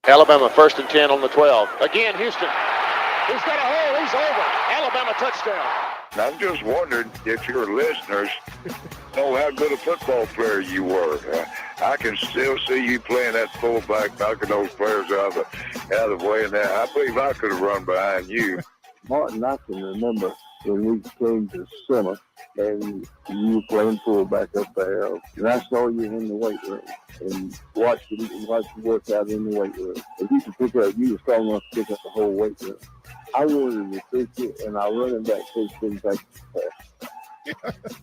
Alabama 1st and 10 on the 12. Again, Houston. He's got a hole. He's over. Alabama touchdown. I'm just wondering if your listeners know how good a football player you were. I can still see you playing that fullback, knocking those players out of the way. And that, I believe I could have run behind you. Martin, I can remember when we came to summer and you were playing fullback up there, and I saw you in the weight room and watched you work out in the weight room. And you were strong enough to pick up the whole weight room. I wanted to pick it, and our running back coach didn't take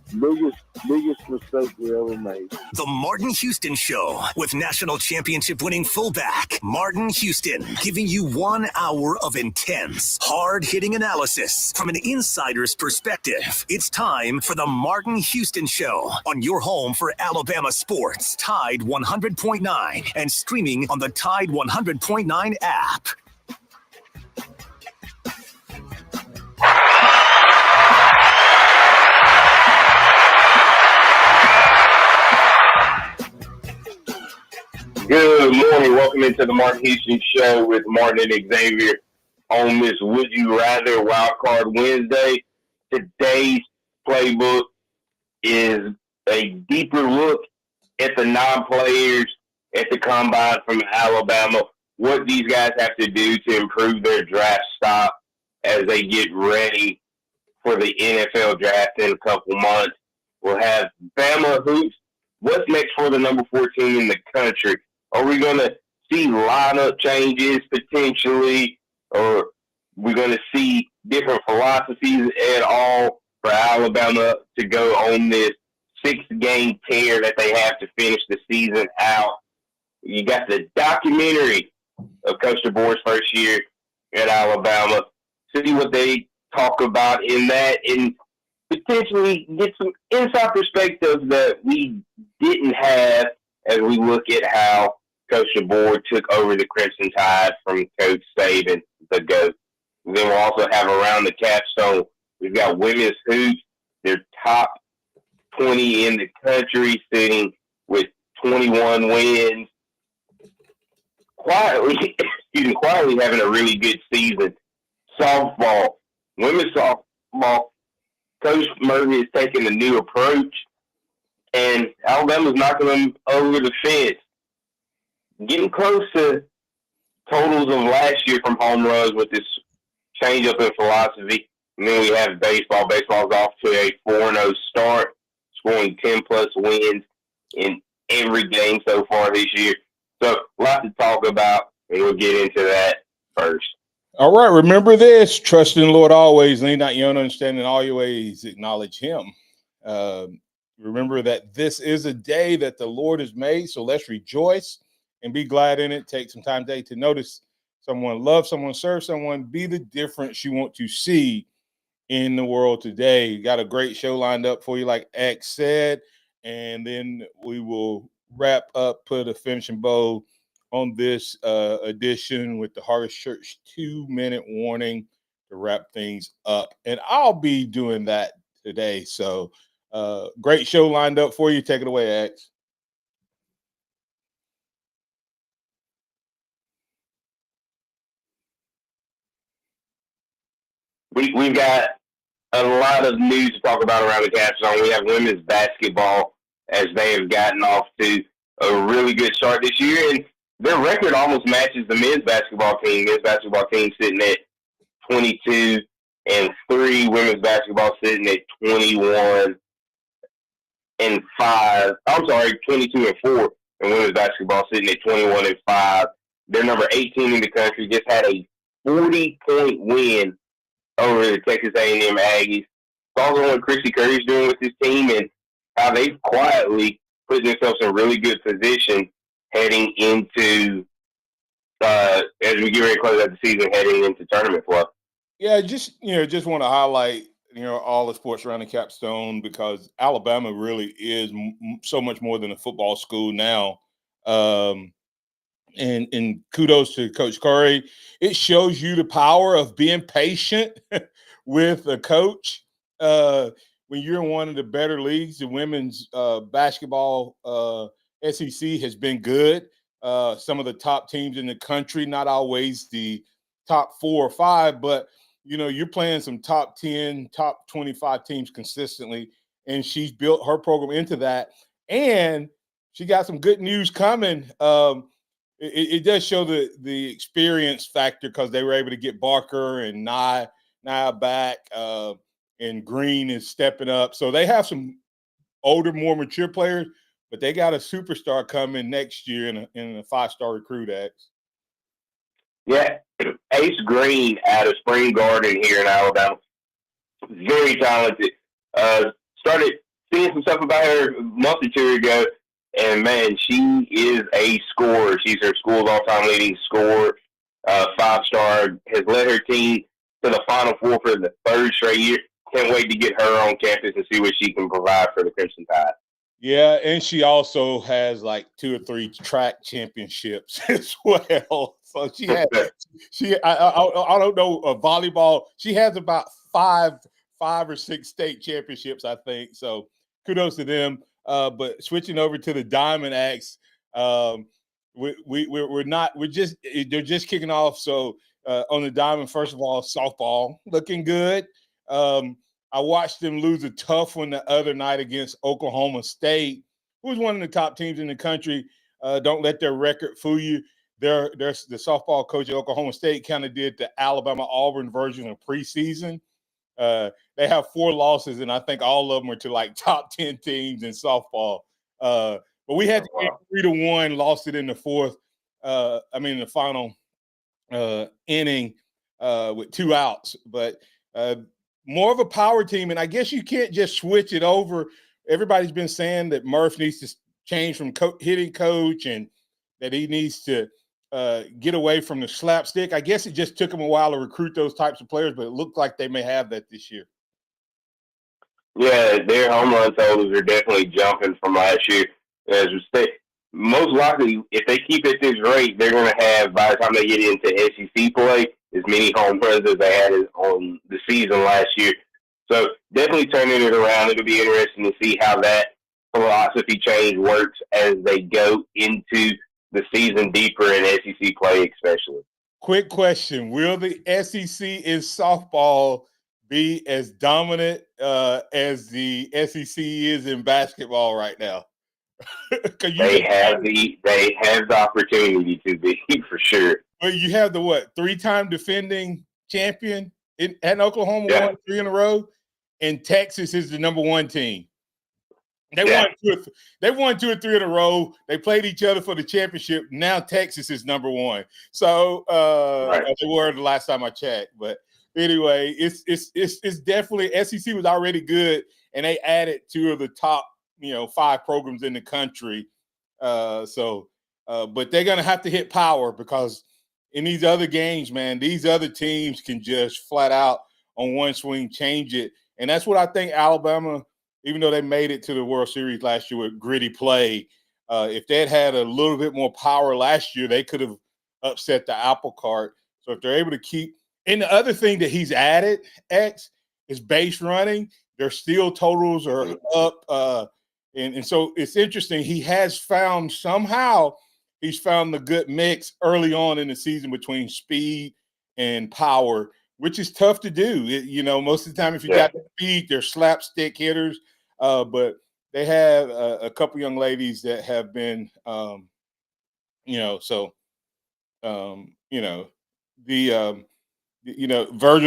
the biggest mistake we ever made. The Martin Houston Show with national championship winning fullback Martin Houston, giving you 1 hour of intense, hard-hitting analysis from an insider's perspective. It's time for the Martin Houston Show on your home for Alabama sports, Tide 100.9, and streaming on the Tide 100.9 app. Good morning. Welcome into the Martin Houston Show with Martin and Xavier on this Would You Rather Wildcard Wednesday. Today's playbook is a deeper look at the non-players at the Combine from Alabama, what these guys have to do to improve their draft stock as they get ready for the NFL draft in a couple months. We'll have Bama hoops. What's next for the number 14 in the country? Are we going to see lineup changes potentially, or we're going to see different philosophies at all for Alabama to go on this 6-game tear that they have to finish the season out? You got the documentary of Coach DeBoer's first year at Alabama. See what they talk about in that and potentially get some inside perspective that we didn't have as we look at how Coach DeBoer took over the Crimson Tide from Coach Saban, the GOAT. Then we'll also have around the capstone, we've got women's hoops. They're top 20 in the country, sitting with 21 wins. Quietly having a really good season. Softball, women's softball, Coach Murphy is taking a new approach, and Alabama's knocking them over the fence. Getting close to totals of last year from home runs with this change-up in philosophy. And then we have baseball. Baseball's off to a 4-0 start, scoring 10-plus wins in every game so far this year. So, a lot to talk about, and we'll get into that first. All right, remember this: trust in the Lord always, lean not your own understanding in all your ways, acknowledge Him. Remember that this is a day that the Lord has made, so let's rejoice and be glad in it. Take some time today to notice someone, love someone, serve someone, be the difference you want to see in the world today. Got a great show lined up for you, like X said, and then we will wrap up, put a finishing bow on this edition with the Harvest Church 2-minute warning to wrap things up. And I'll be doing that today. So great show lined up for you. Take it away, X. We've got a lot of news to talk about around the capstone. We have women's basketball as they have gotten off to a really good start this year. And their record almost matches the men's basketball team. Men's basketball team sitting at 22-3. Women's basketball sitting at 21-5. I'm sorry, 22-4. And women's basketball sitting at 21-5. They're number 18 in the country. Just had a 40-point win over the Texas A&M Aggies. Also, what Chrissy Curry's doing with his team and how they've quietly put themselves in really good position heading into as we get ready to close out the season, heading into tournament play. Yeah, just want to highlight all the sports around the capstone, because Alabama really is so much more than a football school now. And kudos to Coach Curry. It shows you the power of being patient with a coach. When you're in one of the better leagues, the women's basketball SEC has been good. Some of the top teams in the country, not always the top 4 or 5, but you're playing some top 10, top 25 teams consistently, and she's built her program into that. And she got some good news coming. It does show the experience factor, because they were able to get Barker and Nia back, and Green is stepping up. So they have some older, more mature players, but they got a superstar coming next year in a 5-star recruit, X. Yeah, Ace Green out of Spring Garden here in Alabama. Very talented. Started seeing some stuff about her a month or two ago, and, man, she is a scorer. She's her school's all-time leading scorer, 5-star, has led her team to the Final Four for the 3rd straight year. Can't wait to get her on campus and see what she can provide for the Crimson Tide. Yeah, and she also has like 2 or 3 track championships as well. So she has, I don't know, volleyball. She has about 5 or 6 state championships, I think. So kudos to them. But switching over to the Diamond Acts, they're just kicking off. So on the Diamond, first of all, softball looking good. I watched them lose a tough one the other night against Oklahoma State, who's one of the top teams in the country. Don't let their record fool you. The softball coach at Oklahoma State kind of did the Alabama-Auburn version of preseason. They have 4 losses, and I think all of them are to like top 10 teams in softball. But we had to get 3-1, lost it in the 4th. In the final inning with 2 outs. But more of a power team, and I guess you can't just switch it over. Everybody's been saying that Murph needs to change from hitting coach, and that he needs to get away from the slapstick. I guess it just took him a while to recruit those types of players, but it looked like they may have that this year. Yeah, their home run totals are definitely jumping from last year. As we say, most likely, if they keep at this rate, they're going to have, by the time they get into SEC play, as many home runs as they had on the season last year. So definitely turning it around. It'll be interesting to see how that philosophy change works as they go into the season deeper in SEC play, especially. Quick question. Will the SEC in softball be as dominant as the SEC is in basketball right now? They have the opportunity to be, for sure. Well, you have the 3-time defending champion at Oklahoma, won 3 in a row, and Texas is the number 1 team. They won 2 or 3 in a row. They played each other for the championship. Now Texas is number 1. So they were the last time I checked. But anyway, it's definitely, SEC was already good, and they added 2 of the top 5 programs in the country. But they're gonna have to hit power, because in these other games, man, these other teams can just flat out on one swing change it. And that's what I think Alabama, even though they made it to the World Series last year with gritty play, if they had a little bit more power last year, they could have upset the apple cart. So if they're able to keep – and the other thing that he's added, X, is base running. Their steal totals are up. And so it's interesting. He has found somehow – he's found the good mix early on in the season between speed and power, which is tough to do. Most of the time, if you got the speed, they're slapstick hitters. But they have a couple young ladies that have been, Virgil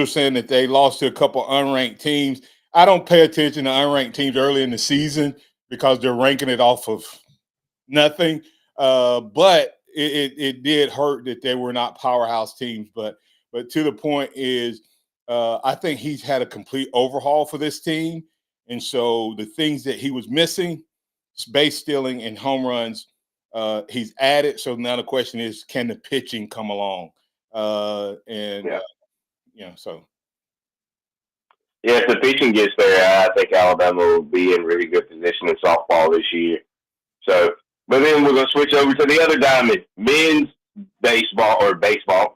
saying that they lost to a couple unranked teams. I don't pay attention to unranked teams early in the season because they're ranking it off of nothing. But it did hurt that they were not powerhouse teams. But to the point is, I think he's had a complete overhaul for this team. And so the things that he was missing, base stealing and home runs, he's added. So now the question is, can the pitching come along? So. Yeah, if the pitching gets there, I think Alabama will be in really good position in softball this year. So, but then we're going to switch over to the other diamond, men's baseball. Baseball's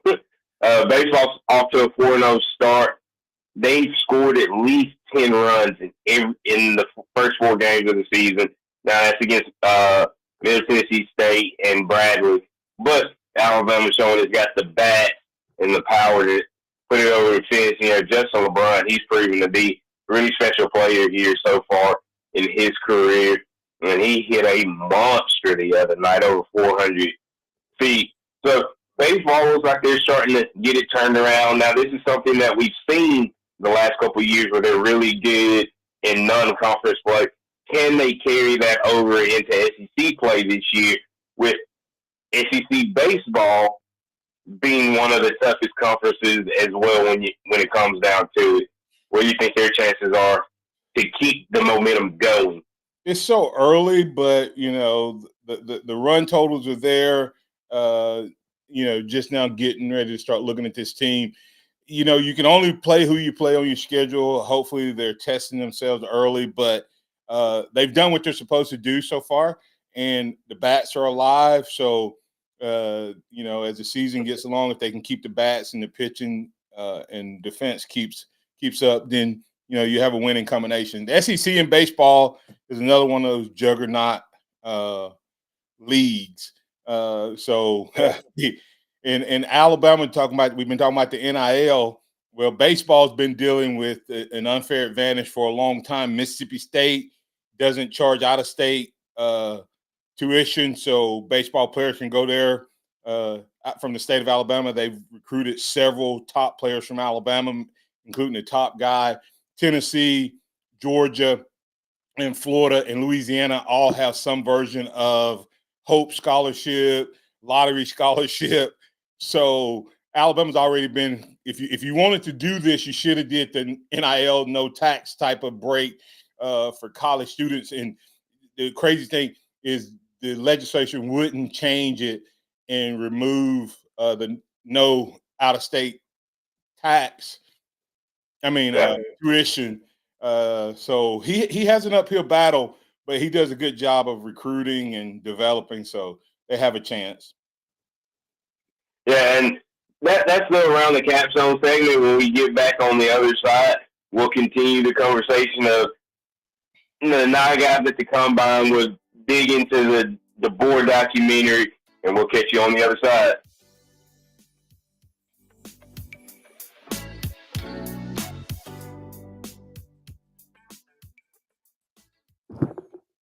off to a 4-0 start. They've scored at least 10 runs in the first 4 games of the season. Now, that's against Middle Tennessee State and Bradley. But Alabama's showing it's got the bat and the power to put it over the fence. Justin LeBron, he's proven to be a really special player here so far in his career. And he hit a monster the other night, over 400 feet. So baseball looks like they're starting to get it turned around. Now, this is something that we've seen the last couple of years where they're really good in non-conference play. Can they carry that over into SEC play this year, with SEC baseball being one of the toughest conferences as well when it comes down to it? Where do you think their chances are to keep the momentum going? It's so early, but the run totals are there. Just now getting ready to start looking at this team. You can only play who you play on your schedule. Hopefully they're testing themselves early, but they've done what they're supposed to do so far, and the bats are alive. So, as the season gets along, if they can keep the bats and the pitching and defense keeps up, then, you have a winning combination. The SEC in baseball is another one of those juggernaut leagues. In Alabama, we've been talking about the NIL. Well, baseball's been dealing with an unfair advantage for a long time. Mississippi State doesn't charge out-of-state tuition, so baseball players can go there from the state of Alabama. They've recruited several top players from Alabama, including the top guy. Tennessee, Georgia, and Florida and Louisiana all have some version of Hope Scholarship, lottery scholarship. So Alabama's already been, if you wanted to do this, you should have did the NIL no tax type of break for college students. And the crazy thing is the legislation wouldn't change it and remove the no out-of-state tax. Tuition. So he has an uphill battle, but he does a good job of recruiting and developing, so they have a chance. Yeah, and that's the Around the Capstone segment. When we get back on the other side, we'll continue the conversation of the 9 guys at the Combine. We'll dig into the board documentary, and we'll catch you on the other side.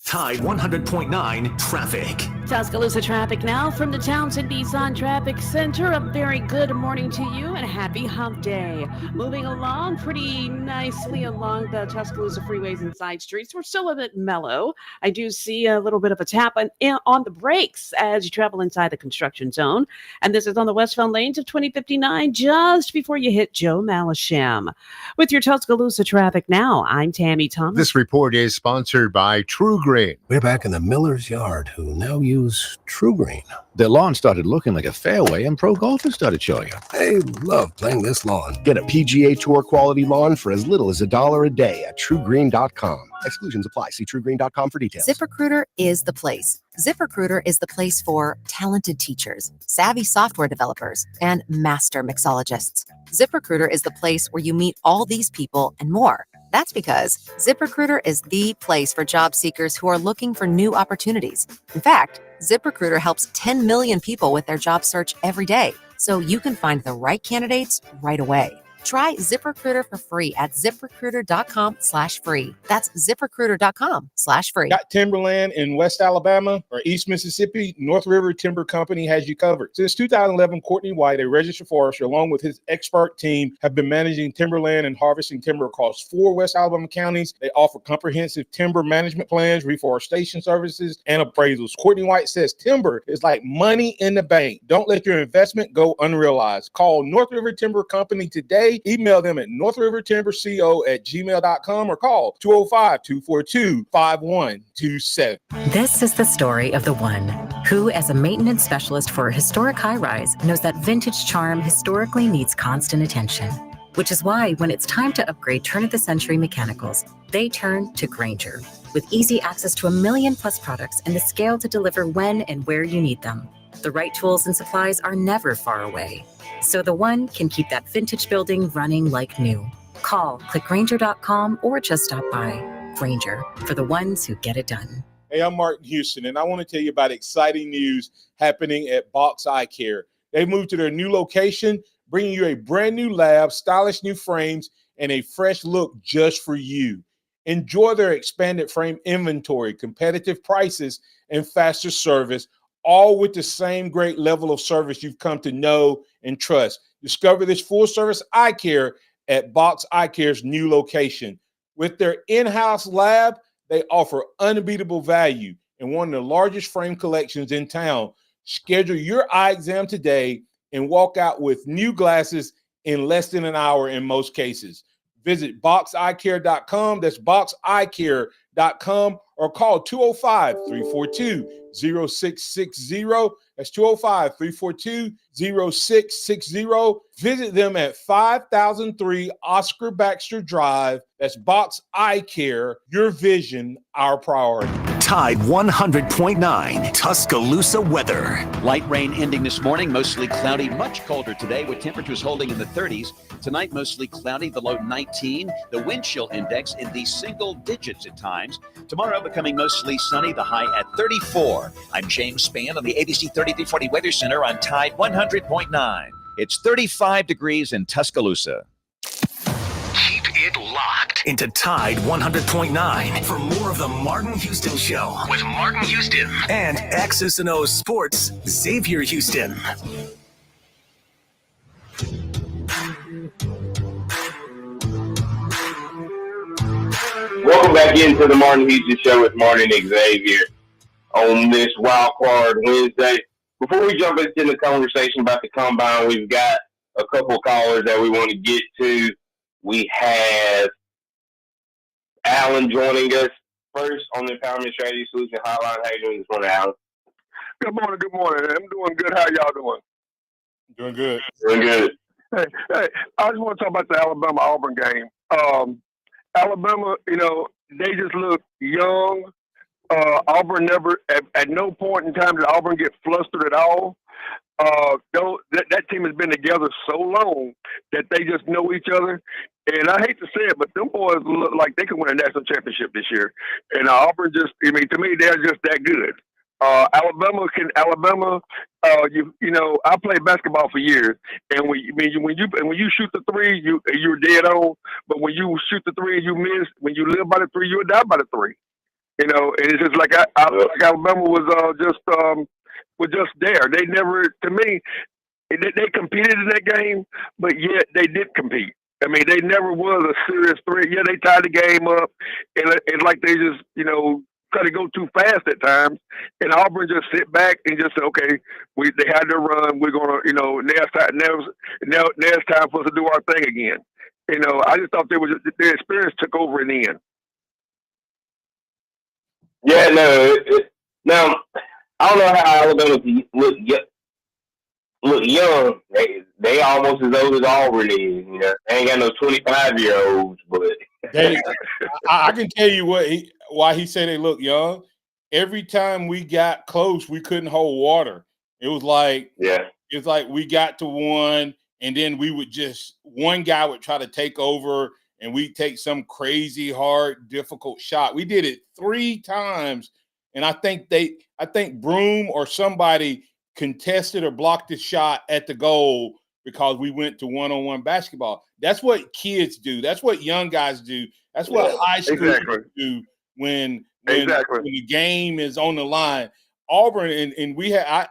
Tide 100.9 traffic. Tuscaloosa traffic now from the Townsend Nissan Traffic Center. A very good morning to you and happy hump day. Moving along pretty nicely along the Tuscaloosa freeways and side streets. We're still a bit mellow. I do see a little bit of a tap on the brakes as you travel inside the construction zone. And this is on the westbound lanes of 2059 just before you hit Joe Malisham. With your Tuscaloosa traffic now, I'm Tammy Thomas. This report is sponsored by True Green. We're back in the miller's yard who now use True Green. Their lawn started looking like a fairway and pro golfers started showing up. They love playing this lawn. Get a PGA Tour quality lawn for as little as $1 a day at TrueGreen.com. Exclusions apply. See TrueGreen.com for details. ZipRecruiter is the place. ZipRecruiter is the place for talented teachers, savvy software developers, and master mixologists. ZipRecruiter is the place where you meet all these people and more. That's because ZipRecruiter is the place for job seekers who are looking for new opportunities. In fact, ZipRecruiter helps 10 million people with their job search every day, so you can find the right candidates right away. Try ZipRecruiter for free at ziprecruiter.com/free. That's ziprecruiter.com/free. Got timberland in West Alabama or East Mississippi? North River Timber Company has you covered. Since 2011, Courtney White, a registered forester, along with his expert team, have been managing timberland and harvesting timber across 4 West Alabama counties. They offer comprehensive timber management plans, reforestation services, and appraisals. Courtney White says timber is like money in the bank. Don't let your investment go unrealized. Call North River Timber Company today. Email them at northrivertimberco@gmail.com or call 205-242-5127. This is the story of the one who, as a maintenance specialist for a historic high-rise, knows that vintage charm historically needs constant attention. Which is why when it's time to upgrade turn-of-the-century mechanicals, they turn to Grainger. With easy access to 1 million+ products and the scale to deliver when and where you need them. The right tools and supplies are never far away. So the one can keep that vintage building running like new. Call, click Grainger.com, or just stop by. Grainger, for the ones who get it done. Hey, I'm Martin Houston, and I want to tell you about exciting news happening at Box Eye Care. They moved to their new location, bringing you a brand new lab, stylish new frames, and a fresh look just for you. Enjoy their expanded frame inventory, competitive prices, and faster service, all with the same great level of service you've come to know and trust. Discover this full-service eye care at Box Eye Care's new location. With their in-house lab, they offer unbeatable value and one of the largest frame collections in town. Schedule your eye exam today and walk out with new glasses in less than an hour in most cases. Visit boxeyecare.com. That's boxeyecare.com, or call 205-342-0660. That's 205-342-0660. Visit them at 5003 Oscar Baxter Drive. That's Box Eye Care. Your vision, our priority. Tide 100.9 Tuscaloosa weather. Light rain ending this morning, mostly cloudy, much colder today with temperatures holding in the 30s. Tonight, mostly cloudy, the low 19. The wind chill index in the single digits at times. Tomorrow, becoming mostly sunny, the high at 34. I'm James Spann on the ABC 3340 Weather Center on Tide 100.9. It's 35 degrees in Tuscaloosa. Keep it locked into Tide 100.9 for more of the Martin Houston Show with Martin Houston and X's and O's Sports, Xavier Houston. Welcome back into the Martin Houston Show with Martin and Xavier on this Wild Card Wednesday. Before we jump into the conversation about the combine, we've got a couple callers that we want to get to. We have Alan joining us first on the Empowerment Strategy Solution Hotline. How you doing this morning, Alan? Good morning. Good morning. I'm doing good. How y'all doing? Doing good. Doing good. Hey, I just want to talk about the Alabama-Auburn game. Alabama, they just look young. Auburn never, at no point in time did Auburn get flustered at all. That team has been together so long that they just know each other. And I hate to say it, but them boys look like they can win a national championship this year. And Auburn to me, they're just that good. Alabama, I played basketball for years, and when you shoot the three, you're dead on. But when you shoot the three and you miss, when you live by the three, you'll die by the three. And it's just like Alabama was just there. They never, to me, they competed in that game, but yet they did compete. I mean, they never was a serious threat. Yeah, they tied the game up, and it's like they just, try to go too fast at times, and Auburn just sit back and just say, okay, they had their run. We're gonna, now it's time for us to do our thing again. I just thought their experience took over in the end. Yeah, no. Now, I don't know how Alabama look young. They almost as old as Auburn is. They ain't got no 25-year-olds, but I can tell you why he said they look young. Every time we got close, we couldn't hold water. It was like, it's like we got to one, and then one guy would try to take over, and we'd take some crazy, hard, difficult shot. We did it 3 times, and I think Broom or somebody contested or blocked the shot at the goal because we went to one-on-one basketball. That's what kids do. That's what young guys do. That's what high school do when the game is on the line. Auburn and we had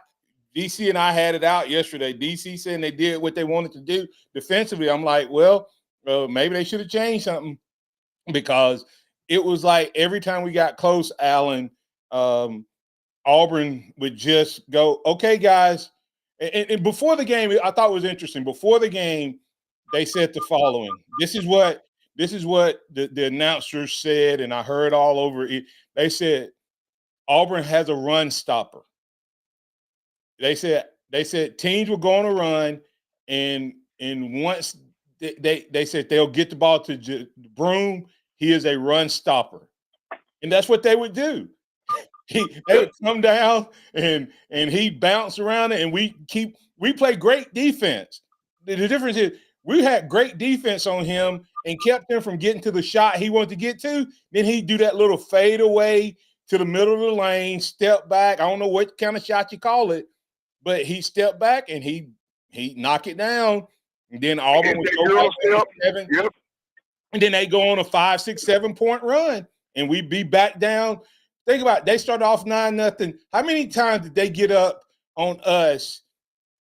DC and I had it out yesterday. DC saying they did what they wanted to do defensively. I'm like, well, maybe they should have changed something, because it was like every time we got close, Allen, Auburn would just go, okay, guys. And before the game, I thought it was interesting. Before the game, they said the following. This is what the announcers said, and I heard all over it. They said Auburn has a run stopper. They said teams were going to run, and once they said they'll get the ball to Broom, he is a run stopper, and that's what they would do. They would come down and he'd bounce around it, and we play great defense. The difference is we had great defense on him and kept him from getting to the shot he wanted to get to. Then he'd do that little fade away to the middle of the lane, step back. I don't know what kind of shot you call it, but he stepped back and he knock it down. And then Auburn would go back 7. Yep. And then they go on a 5, 6, 7 point run, and we'd be back down. Think about it. They started off 9-0. How many times did they get up on us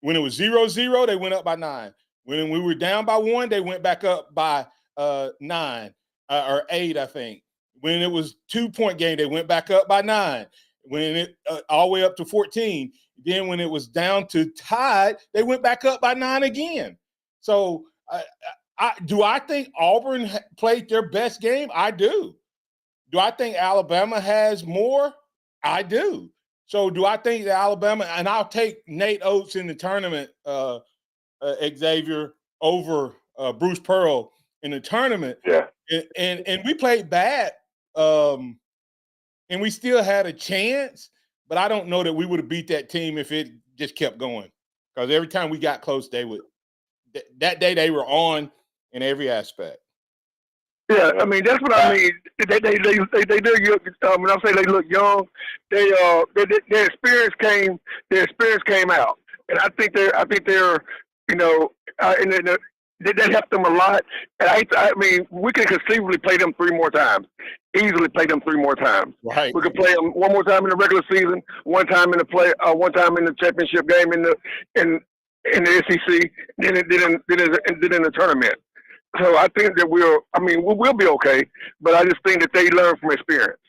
when it was 0-0? They went up by 9. When we were down by 1, they went back up by 9 or 8, I think. When it was 2-point game, they went back up by 9. When it all the way up to 14. Then when it was down to tied, they went back up by 9 again. So do I think Auburn played their best game? I do. Do I think Alabama has more? I do. So do I think that Alabama, and I'll take Nate Oates in the tournament, Xavier, over Bruce Pearl in the tournament. Yeah. And we played bad, and we still had a chance, but I don't know that we would have beat that team if it just kept going, because every time we got close, they would. That day they were on in every aspect. Yeah, I mean that's what I mean. They do. When I say they look young, their experience came. Their experience came out, and I think they're that helped them a lot. And I mean, we could conceivably play them 3 more times. Easily play them 3 more times. Right. We could play them 1 more time in the regular season, 1 time in the one time in the championship game in the SEC, then in the tournament. So I think that we'll be okay, but I just think that they learn from experience.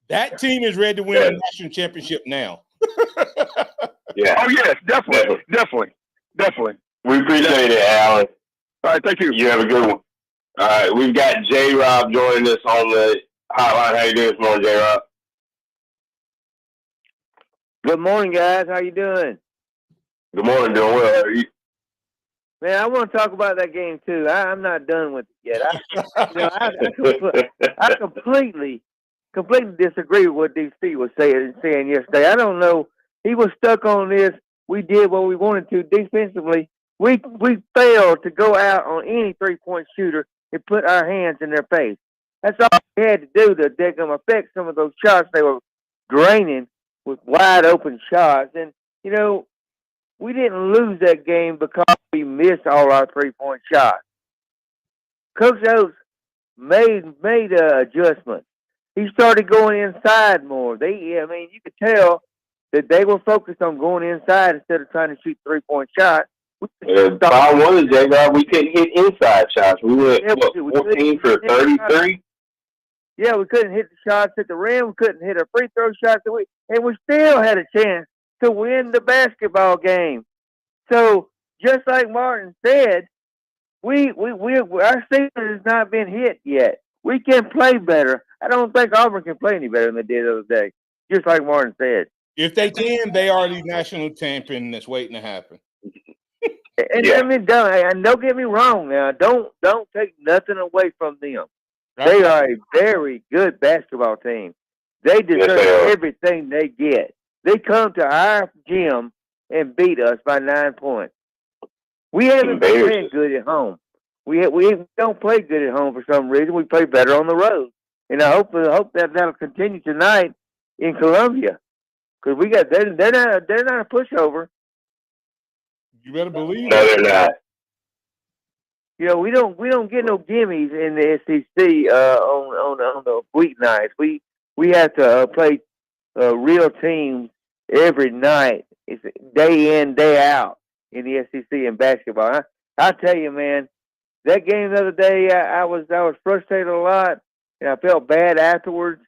That team is ready to win a national championship now. Yeah. Oh yes, definitely. We appreciate it, Alan. All right, thank you. You have a good one. All right, we've got J-Rob joining us on the hotline. How you doing this morning, J-Rob? Good morning, guys. How you doing? Good morning. Doing well. How are you? Man, I want to talk about that game too. I'm not done with it yet. I completely disagree with what DC was saying yesterday. I don't know. He was stuck on this. We did what we wanted to defensively. We failed to go out on any 3-point shooter and put our hands in their face. That's all we had to do to affect some of those shots they were draining with wide open shots. And we didn't lose that game because we missed all our 3-point shots. Coach Oates made adjustments. He started going inside more. You could tell that they were focused on going inside instead of trying to shoot 3-point shots. I wanted J-Rob. We couldn't hit inside shots. We went 14 for 33. Yeah, we couldn't hit the shots at the rim. We couldn't hit our free throw shots, and we still had a chance to win the basketball game. So just like Martin said, our season has not been hit yet. We can play better. I don't think Auburn can play any better than they did the other day. Just like Martin said. If they can, they are the national champion that's waiting to happen. And don't get me wrong now. Don't take nothing away from them. Right. They are a very good basketball team. They deserve everything they get. They come to our gym and beat us by 9 points. We haven't been playing good at home. We don't play good at home for some reason. We play better on the road, and I hope that'll continue tonight in Columbia, because they're not a pushover. You better believe No, they're not. You know, we don't get no gimmies in the SEC on the weeknights. We have to play real teams every night. It's day in, day out in the SEC in basketball. I tell you, man, that game the other day, I was frustrated a lot, and I felt bad afterwards.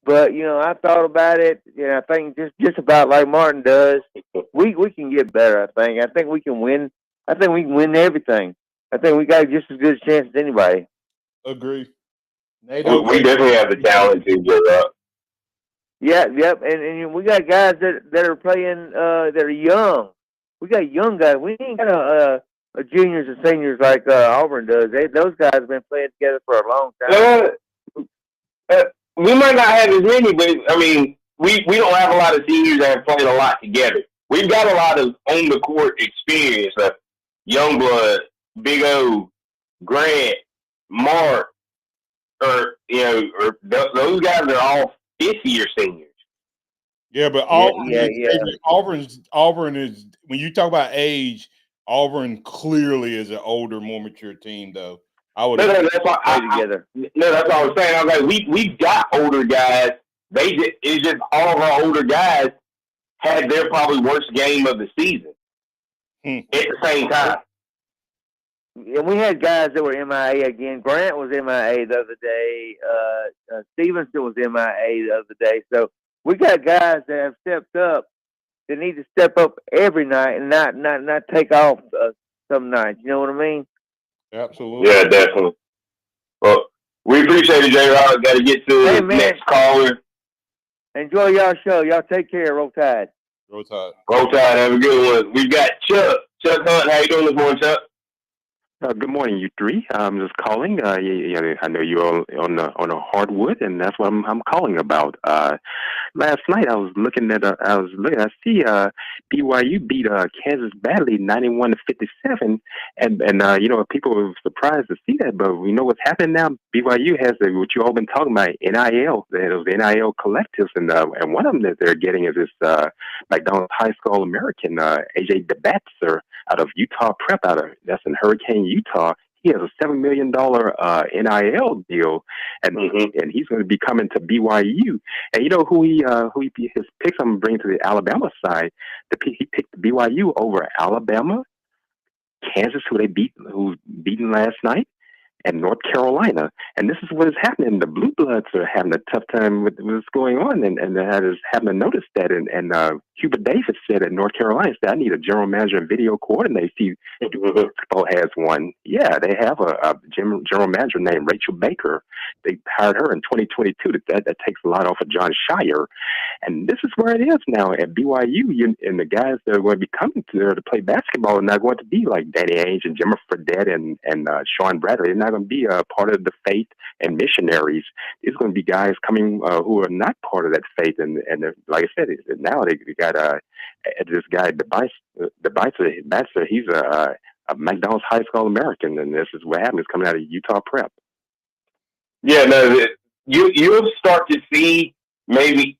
But you know, I thought about it, and I think just about like Martin does, we can get better. I think we can win. I think we can win everything. I think we got just as good a chance as anybody. Agree. We definitely have the talent to get up. Yeah, yep, and we got guys that are playing that are young. We got young guys. We ain't got a juniors and seniors like Auburn does. Those guys have been playing together for a long time. We might not have as many, but I mean, we don't have a lot of seniors that have played a lot together. We've got a lot of on the court experience. Youngblood, Big O, Grant, Mark, those guys are all 50-year seniors. Yeah, but Auburn is when you talk about age, Auburn clearly is an older, more mature team, though. That's what I was saying. I was like, we've got older guys. It's just all of our older guys had their probably worst game of the season at the same time. And we had guys that were MIA again. Grant was MIA the other day. Stevenson was MIA the other day. So we got guys that have stepped up. That need to step up every night and not take off some nights. You know what I mean? Absolutely. Yeah, definitely. Well, we appreciate it, J-Rod. Got to get to the next caller. Enjoy y'all show. Y'all take care. Roll Tide. Roll Tide. Roll Tide. Have a good one. We've got Chuck Hunt. How you doing this morning, Chuck? Good morning, you three. I'm just calling. I know you're on a hardwood, and that's what I'm calling about. Last night I was looking. I see BYU beat Kansas badly, 91-57, and people were surprised to see that. But we know what's happening now. BYU has what you all been talking about, NIL. Those NIL collectives, and one of them that they're getting is this McDonald's High School American AJ DeBatzer out of Utah Prep, that's in Hurricane, Utah. He has a $7 million NIL deal, and he's going to be coming to BYU. And you know who his picks I'm bringing to the Alabama side. He picked BYU over Alabama, Kansas, who's beaten last night, and North Carolina. And this is what is happening. The Blue Bloods are having a tough time with what's going on, and I just happened to notice that. And Cuba Davis said at North Carolina, I need a general manager and video coordinator. See, football has one. Yeah, they have a general manager named Rachel Baker. They hired her in 2022. That takes a lot off of John Shire. And this is where it is now at BYU. And the guys that are going to be coming there to play basketball are not going to be like Danny Ainge and Jimmer Fredette and Sean Bradley. They're not going to be a part of the faith and missionaries. There's going to be guys coming who are not part of that faith. And like I said, now they got this guy, Baxter. He's a McDonald's High School American, and this is what happens coming out of Utah Prep. Yeah, no, you'll start to see maybe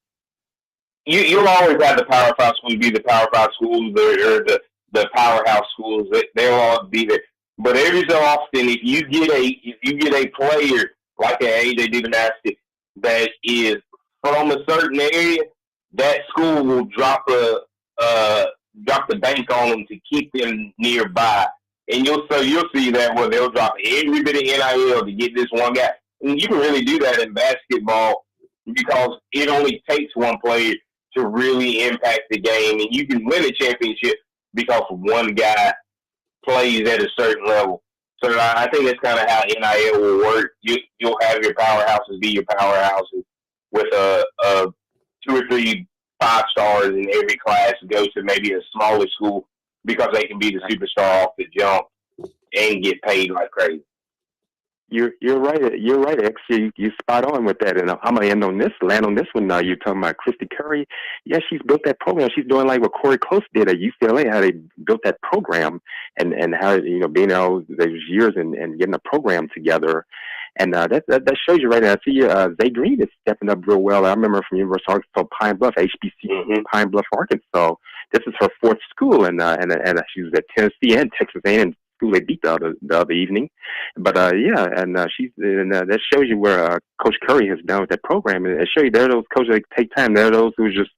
you'll always have the Power 5 schools be the Power 5 schools or the powerhouse schools. They'll all be there. But every so often, if you get a player like an AJ DiBenassi that is from a certain area, that school will drop the bank on them to keep them nearby. And you'll see that where they'll drop every bit of NIL to get this one guy. And you can really do that in basketball because it only takes one player to really impact the game, and you can win a championship because one guy plays at a certain level. So I think that's kind of how NIL will work. You'll have your powerhouses be your powerhouses with a 2 or 3 5 stars in every class go to maybe a smaller school because they can be the superstar off the jump and get paid like crazy. You're right. You're right, X. You spot on with that. And I'm gonna land on this one. Now you're talking about Christy Curry. Yeah, she's built that program. She's doing like what Corey Close did at UCLA. How they built that program and how being out those years and getting a program together. And that shows you right now. I see Zay Green is stepping up real well. I remember from University of Arkansas Pine Bluff, HBC Pine Bluff, Arkansas. This is her 4th school, and she was at Tennessee and Texas A&M. school they beat the other evening. But yeah, and that shows you where Coach Curry has done with that program. And it shows you there are those coaches that take time. There are those who just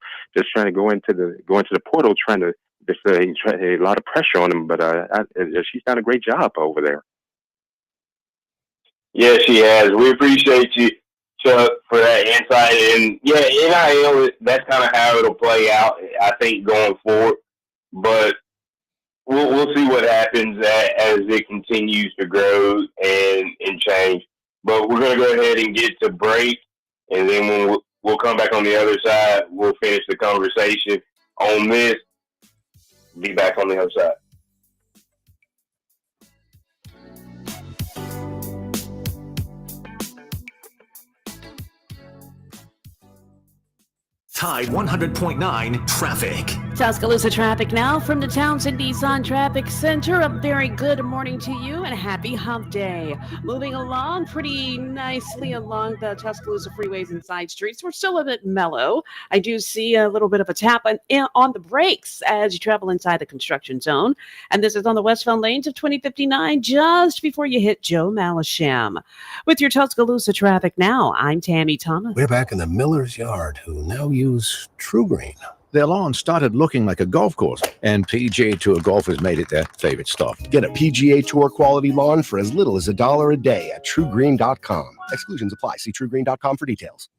trying to go into the portal, trying to a lot of pressure on them. But she's done a great job over there. Yeah, she has. We appreciate you, Chuck, for that insight. And yeah, NIL, that's kind of how it'll play out, I think, going forward. But we'll see what happens as it continues to grow and change. But we're going to go ahead and get to break, and then when we'll come back on the other side. We'll finish the conversation on this. Be back on the other side. Tide 100.9 traffic. Tuscaloosa traffic now from the Townsend Nissan Traffic Center. A very good morning to you and happy hump day. Moving along pretty nicely along the Tuscaloosa freeways and side streets. We're still a bit mellow. I do see a little bit of a tap on the brakes as you travel inside the construction zone. And this is on the westbound lanes of 2059 just before you hit Joe Malisham. With your Tuscaloosa traffic now, I'm Tammy Thomas. We're back in the miller's yard, who now use True Green. Their lawn started looking like a golf course, and PGA Tour golfers made it their favorite stuff. Get a PGA Tour quality lawn for as little as $1 a day at TrueGreen.com. Exclusions apply. See TrueGreen.com for details.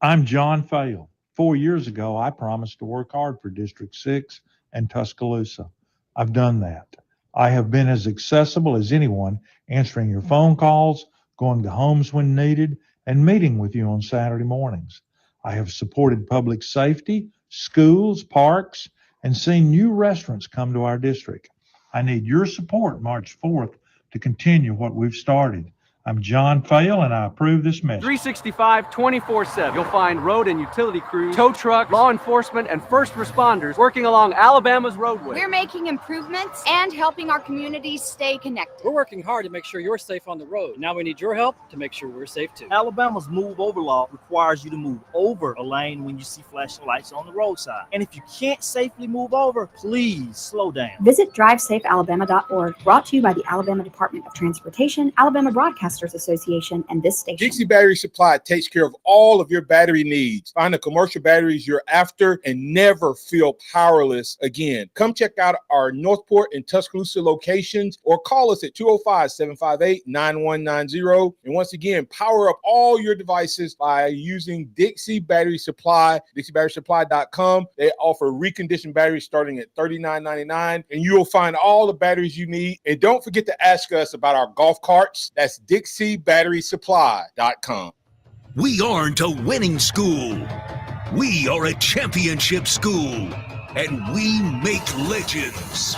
I'm John Fail. 4 years ago, I promised to work hard for District 6 and Tuscaloosa. I've done that. I have been as accessible as anyone, answering your phone calls, going to homes when needed, and meeting with you on Saturday mornings. I have supported public safety, schools, parks, and seen new restaurants come to our district. I need your support March 4th to continue what we've started. I'm John Fail, and I approve this message. 365, 24/7. You'll find road and utility crews, tow trucks, law enforcement, and first responders working along Alabama's roadway. We're making improvements and helping our communities stay connected. We're working hard to make sure you're safe on the road. Now we need your help to make sure we're safe too. Alabama's move over law requires you to move over a lane when you see flashing lights on the roadside. And if you can't safely move over, please slow down. Visit DriveSafeAlabama.org, brought to you by the Alabama Department of Transportation, Alabama Broadcasters Association, and this station. Dixie Battery Supply takes care of all of your battery needs. Find the commercial batteries you're after and never feel powerless again. Come check out our Northport and Tuscaloosa locations or call us at 205-758-9190. And once again, power up all your devices by using Dixie Battery Supply, DixieBatterySupply.com. They offer reconditioned batteries starting at $39.99, and you'll find all the batteries you need. And don't forget to ask us about our golf carts. That's DixieBatterySupply.com. We aren't a winning school. We are a championship school, and we make legends.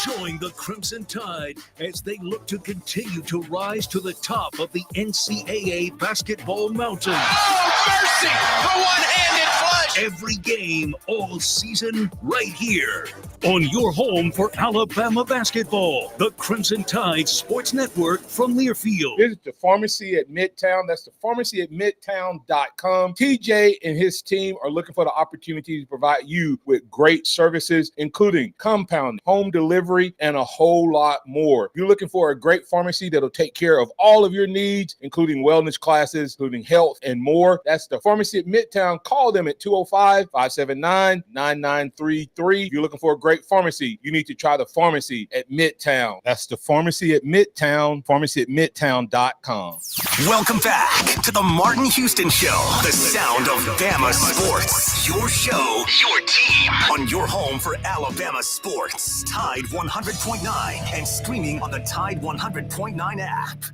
Join the Crimson Tide as they look to continue to rise to the top of the NCAA basketball mountain. Oh, mercy! For one-handed flush! Every game, all season, right here on your home for Alabama basketball. The Crimson Tide Sports Network from Learfield. Visit the pharmacy at Midtown. That's the pharmacy at midtown.com. TJ and his team are looking for the opportunity to provide you with great services, including compounding, home delivery, and a whole lot more. You're looking for a great pharmacy that'll take care of all of your needs, including wellness classes, including health and more. That's the pharmacy at Midtown. Call them at 205-579-9933. If you're looking for a great pharmacy, you need to try the pharmacy at Midtown. That's the pharmacy at Midtown, pharmacy at midtown.com. Welcome back to the Martin Houston Show, the sound of Bama sports. Your show, your team, on your home for Alabama sports. Tide 100.9 and streaming on the Tide 100.9 app.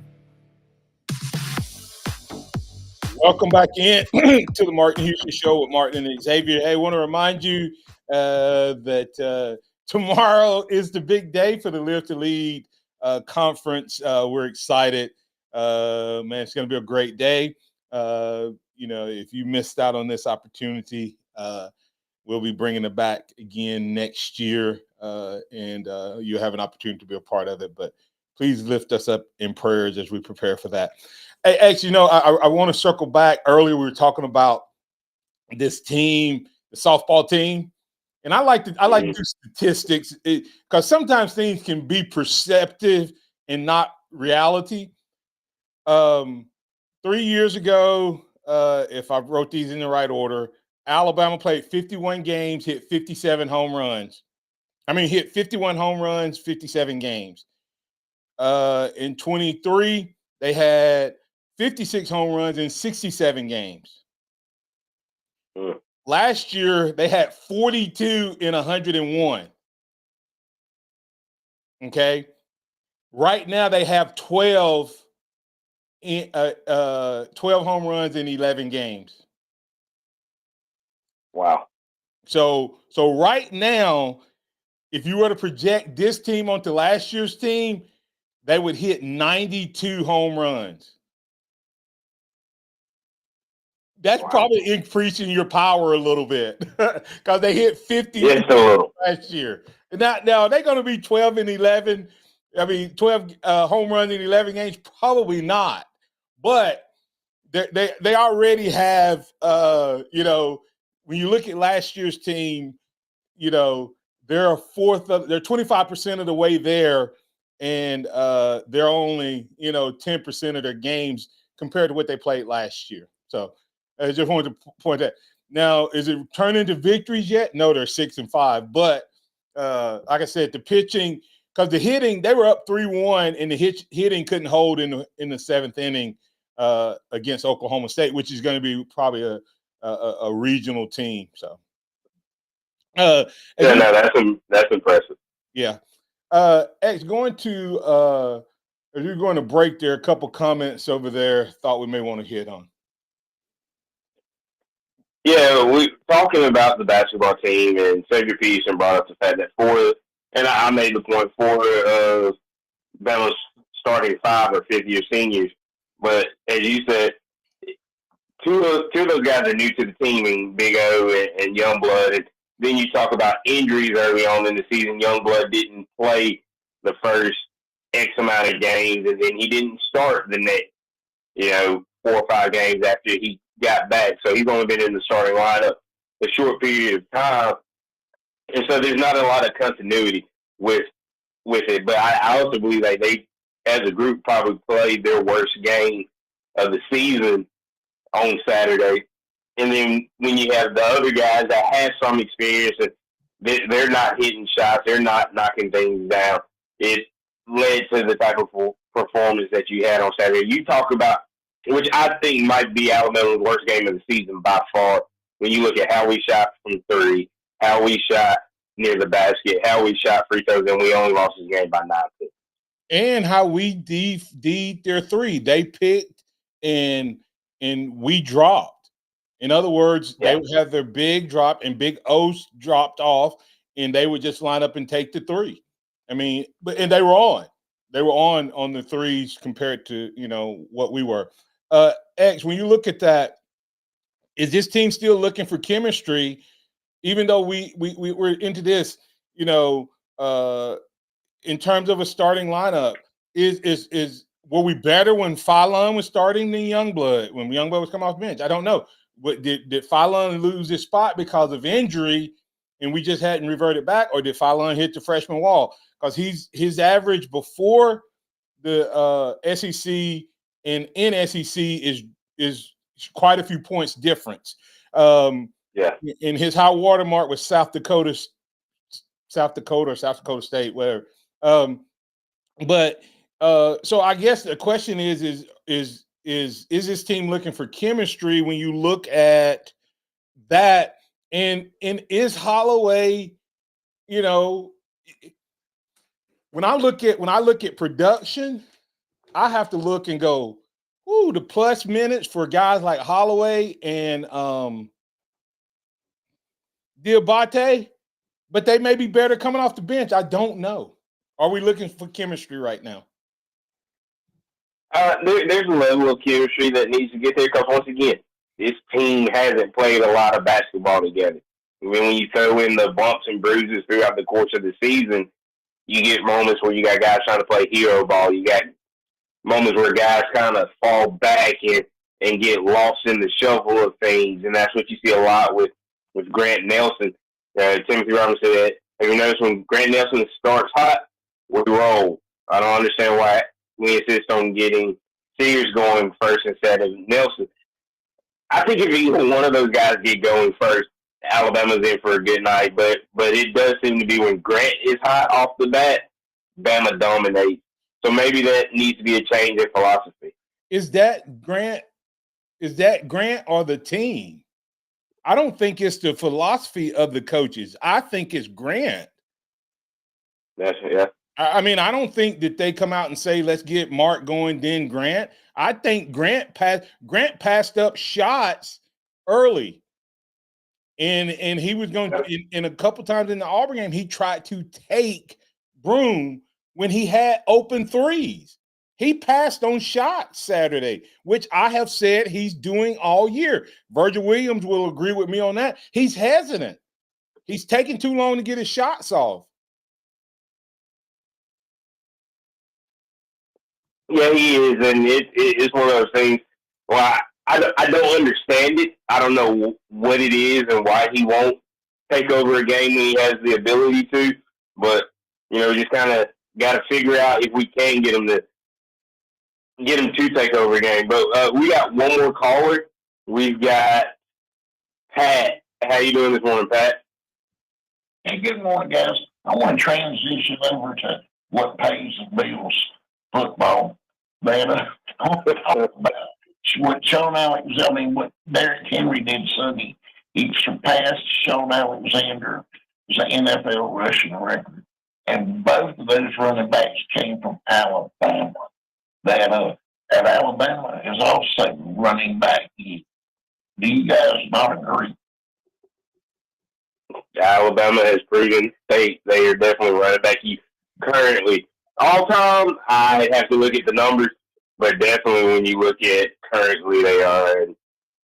Welcome back in to the Martin Houston Show with Martin and Xavier. Hey, I want to remind you that tomorrow is the big day for the Live to Lead conference. We're excited. Man, it's going to be a great day. If you missed out on this opportunity, we'll be bringing it back again next year, and you'll have an opportunity to be a part of it. But please lift us up in prayers as we prepare for that. Hey, actually, I want to circle back. Earlier, we were talking about this team, the softball team, And I like to do statistics because sometimes things can be perceptive and not reality. 3 years ago, if I wrote these in the right order, Alabama played 51 games, hit 57 home runs. Hit 51 home runs, 57 games. In 23, they had 56 home runs in 67 games. Last year, they had 42 in 101. Okay. Right now, they have 12 home runs in 11 games. Wow. So right now, if you were to project this team onto last year's team, they would hit 92 home runs. That's probably increasing your power a little bit because they hit 50 last year. Now they're going to be 12 and 11. 12 home runs in 11 games, probably not. But they already have, when you look at last year's team, they're 25% of the way there, and they're only 10% of their games compared to what they played last year. So I just wanted to point that. Now, is it turned into victories yet? No, they're 6-5. But like I said, the pitching, because the hitting, they were up 3-1, and the hitting couldn't hold in the seventh inning against Oklahoma State, which is going to be probably a regional team. So. That's impressive. Yeah. X, going to as you're going to break there, a couple comments over there thought we may want to hit on. Yeah, we talking about the basketball team, and Xavier Peterson brought up the fact that and I made the point, 4 of Bama's starting 5 or 5th-year seniors. But as you said, two of those guys are new to the team, in Big O and Youngblood. And then you talk about injuries early on in the season. Youngblood didn't play the first X amount of games, and then he didn't start the next, 4 or 5 games after he got back. So he's only been in the starting lineup a short period of time. And so there's not a lot of continuity with it. But I also believe that they, as a group, probably played their worst game of the season on Saturday. And then when you have the other guys that have some experience, and they're not hitting shots, they're not knocking things down, it led to the type of performance that you had on Saturday. You talk about, which I think might be Alabama's worst game of the season by far, when you look at how we shot from 3, how we shot near the basket, how we shot free throws, and we only lost this game by 9 points. And how we D'd their 3. They picked and we dropped. In other words, they would have their big drop and Big O's dropped off, and they would just line up and take the 3. And they were on. They were on the 3s compared to, what we were. X, when you look at that, is this team still looking for chemistry? Even though we're into this, in terms of a starting lineup, were we better when Phylon was starting than Youngblood, when Youngblood was coming off the bench? I don't know. Did Phylon lose his spot because of injury and we just hadn't reverted back, or did Phylon hit the freshman wall? Because his average before the SEC and in SEC is quite a few points difference. And his high water mark was South Dakota or South Dakota State, whatever. So I guess the question is this team looking for chemistry when you look at that? And is Holloway, when I look at production, I have to look and go, ooh, the plus minutes for guys like Holloway and Diabate, but they may be better coming off the bench. I don't know. Are we looking for chemistry right now? There's a level of chemistry that needs to get there because, once again, this team hasn't played a lot of basketball together. When you throw in the bumps and bruises throughout the course of the season, you get moments where you got guys trying to play hero ball. You got moments where guys kind of fall back and get lost in the shuffle of things, and that's what you see a lot with Grant Nelson. Timothy Robinson said, have you noticed when Grant Nelson starts hot, we roll? I don't understand why we insist on getting Sears going first instead of Nelson. I think if either one of those guys get going first, Alabama's in for a good night. But it does seem to be when Grant is hot off the bat, Bama dominates. So maybe that needs to be a change in philosophy. Is that Grant or the team? I don't think it's the philosophy of the coaches. I think it's Grant. Yeah. I mean, I don't think that they come out and say, let's get Mark going, then Grant. I think Grant passed up shots early. And he was going to, in a couple times in the Auburn game, he tried to take Broome when he had open threes. He passed on shots Saturday, which I have said he's doing all year. Virgil Williams will agree with me on that. He's hesitant. He's taking too long to get his shots off. Yeah, he is, and it's one of those things. Well, I don't understand it. I don't know what it is and why he won't take over a game when he has the ability to. But just kind of got to figure out if we can get him to take over a game. But we got one more caller. We've got Pat. How you doing this morning, Pat? Hey, good morning, guys. I want to transition over to what pays the bills, football. Man, I want to talk about what what Derrick Henry did Sunday. He surpassed Sean Alexander's NFL rushing record. And both of those running backs came from Alabama. That Alabama is also running back. Do you guys not agree? Alabama has proven they are definitely running back. Currently, all time, I have to look at the numbers, but definitely when you look at currently, they are.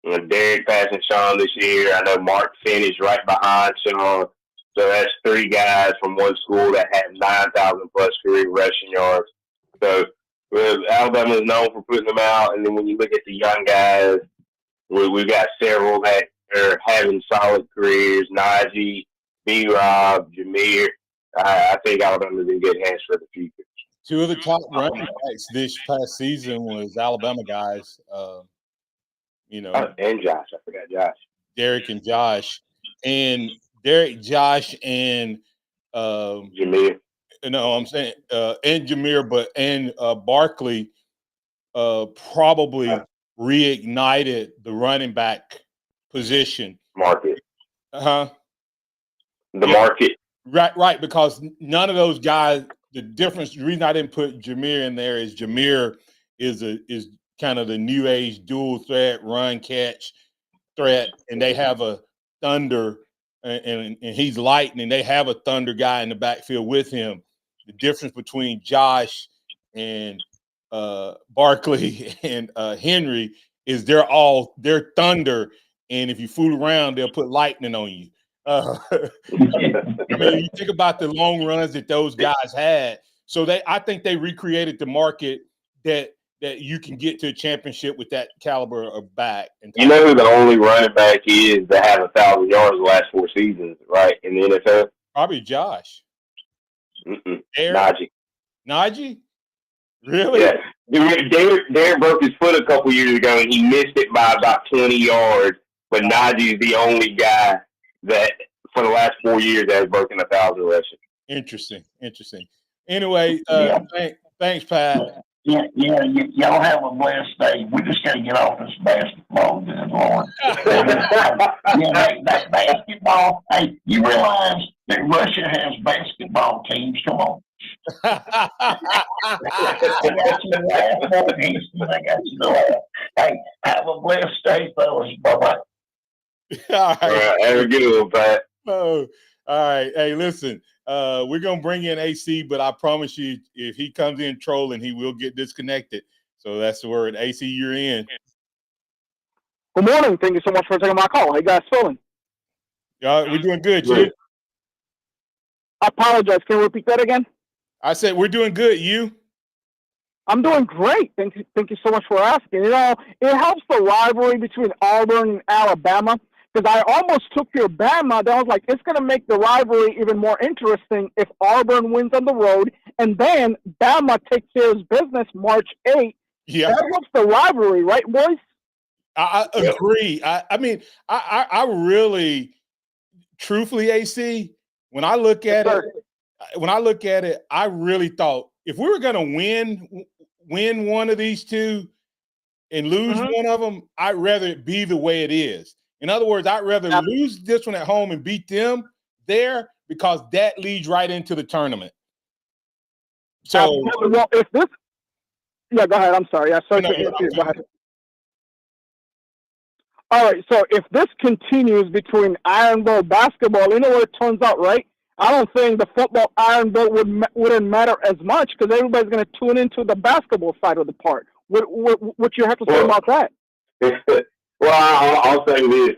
And Derek passing Sean this year. I know Mark finished right behind Sean. So that's three guys from one school that had 9,000 plus career rushing yards. So Alabama is known for putting them out. And then when you look at the young guys, we've got several that are having solid careers. Najee, B-Rob, Jameer. I think Alabama's in good hands for the future. Two of the top running backs this past season was Alabama guys. And Josh. I forgot Josh. Derek and Josh. And Derek, Josh, and Jameer. No, I'm saying and Jameer, and Barkley probably reignited the running back position. Market. The market. Right, because none of those guys, the reason I didn't put Jameer in there is Jameer is kind of the new age dual threat, run catch threat, and they have a thunder and he's lightning. They have a thunder guy in the backfield with him. The difference between Josh and Barkley and Henry is they're thunder, and if you fool around, they'll put lightning on you. I mean, you think about the long runs that those guys had. So I think they recreated the market that you can get to a championship with that caliber of back. You know who the only running back is that have 1,000 yards the last 4 seasons, right, in the NFL? Probably Josh. Najee. Najee? Really? Yeah. Derek broke his foot a couple years ago, and he missed it by about 20 yards. But Najee is the only guy that, for the last 4 years, that has broken 1,000 rushing. Interesting. Anyway, thanks, Pat. Yeah, y'all have a blessed day. We just got to get off this basketball, good Lord. That basketball, hey, you realize that Russia has basketball teams? Come on. I got you to laugh, Fort Houston. I got you to laugh. Hey, have a blessed day, fellas. Bye-bye. All right. Have a good one, Pat. Oh, all right. Hey, listen, we're going to bring in AC, but I promise you, if he comes in trolling, he will get disconnected. So that's the word. AC, you're in. Good morning. Thank you so much for taking my call. How you guys feeling? We're doing good. You? I apologize. Can you repeat that again? I said we're doing good. You? I'm doing great. Thank you so much for asking. It helps the rivalry between Auburn and Alabama because I almost took your Bama. Then I was like, it's going to make the rivalry even more interesting if Auburn wins on the road, and then Bama takes care of business March 8th. Yeah. That helps the rivalry, right, boys? I agree. I mean, I really, truthfully, AC, when I look at it, I really thought if we were going to win one of these two and lose one of them, I'd rather it be the way it is. In other words, I'd rather lose this one at home and beat them there because that leads right into the tournament. So, well, if this, yeah, go ahead. I'm sorry. Yeah, sorry. No, Go ahead. All right. So if this continues between Iron Bowl basketball, you know what it turns out, right? I don't think the football Iron Bowl wouldn't matter as much because everybody's going to tune into the basketball side of the part. What you have to say about that? Well, I'll say this: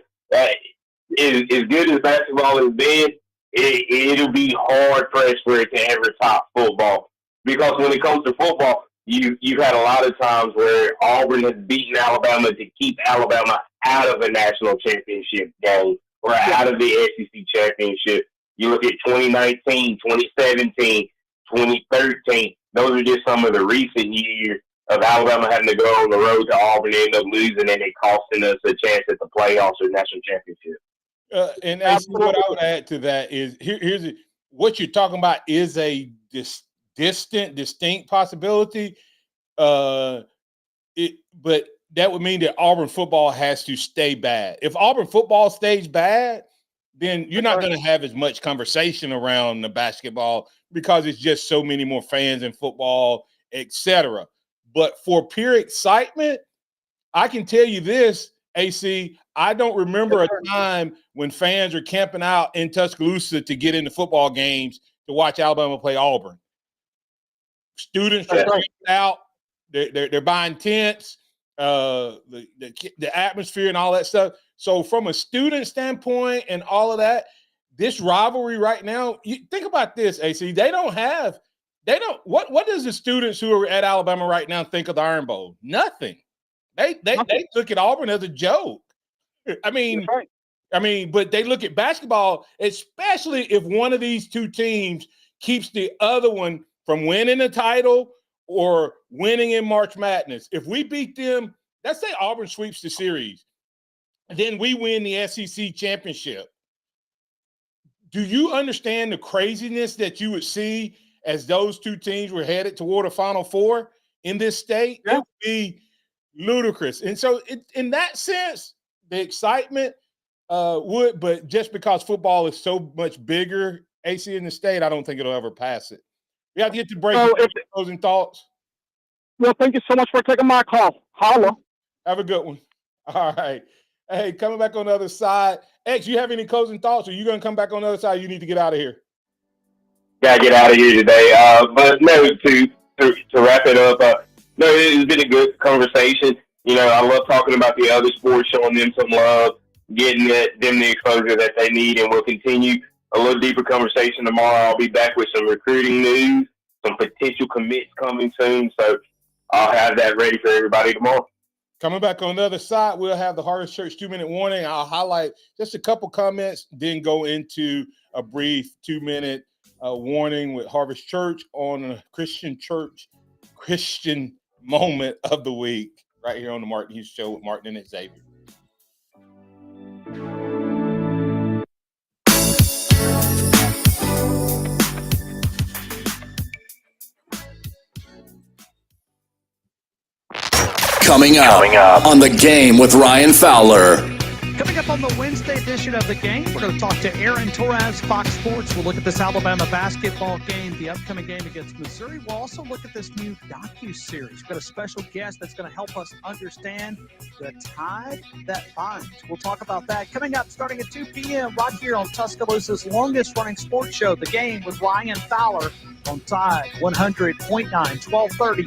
as good as basketball has been, it'll be hard pressed for it to ever top football because when it comes to football, you've had a lot of times where Auburn has beaten Alabama to keep Alabama out of a national championship game or out of the SEC championship. You look at 2019, 2017, 2013. Those are just some of the recent years of Alabama having to go on the road to Auburn and end up losing and it costing us a chance at the playoffs or national championship. And what I would add to that is here's what you're talking about is a distinct possibility. But that would mean that Auburn football has to stay bad. If Auburn football stays bad, then you're not going to have as much conversation around the basketball because it's just so many more fans in football, etc. But for pure excitement, I can tell you this, AC, I don't remember a time when fans are camping out in Tuscaloosa to get into football games to watch Alabama play Auburn. Students are out. They're buying tents, the atmosphere and all that stuff. So from a student standpoint and all of that, this rivalry right now, you think about this, AC, what does the students who are at Alabama right now think of the Iron Bowl? Nothing. They look at Auburn as a joke. I mean, but they look at basketball, especially if one of these two teams keeps the other one from winning a title or winning in March Madness. If we beat them, let's say Auburn sweeps the series, then we win the SEC championship. Do you understand the craziness that you would see as those two teams were headed toward a Final Four in this state? It would be ludicrous. And so in that sense, the excitement would, but just because football is so much bigger, AC, in the state, I don't think it'll ever pass it. We have to get to break. Closing thoughts? Well, thank you so much for taking my call. Holla. Have a good one. All right. Hey, coming back on the other side. X, you have any closing thoughts? Or are you going to come back on the other side? You need to get out of here. Gotta get out of here today. But no, to wrap it up, no, it's been a good conversation. You know, I love talking about the other sports, showing them some love, getting them the exposure that they need, and we'll continue a little deeper conversation tomorrow. I'll be back with some recruiting news, some potential commits coming soon, so I'll have that ready for everybody tomorrow. Coming back on the other side, we'll have the Harvest Church 2-minute warning. I'll highlight just a couple comments, then go into a brief 2-minute warning with Harvest Church on a Christian moment of the week right here on the Martin Hughes Show with Martin and Xavier. Coming up on The Game with Ryan Fowler. Coming up on the Wednesday edition of The Game, we're going to talk to Aaron Torres, Fox Sports. We'll look at this Alabama basketball game, the upcoming game against Missouri. We'll also look at this new docu-series. We've got a special guest that's going to help us understand the tide that binds. We'll talk about that coming up starting at 2 p.m. right here on Tuscaloosa's longest-running sports show, The Game with Ryan Fowler on Tide 100.9, 1230.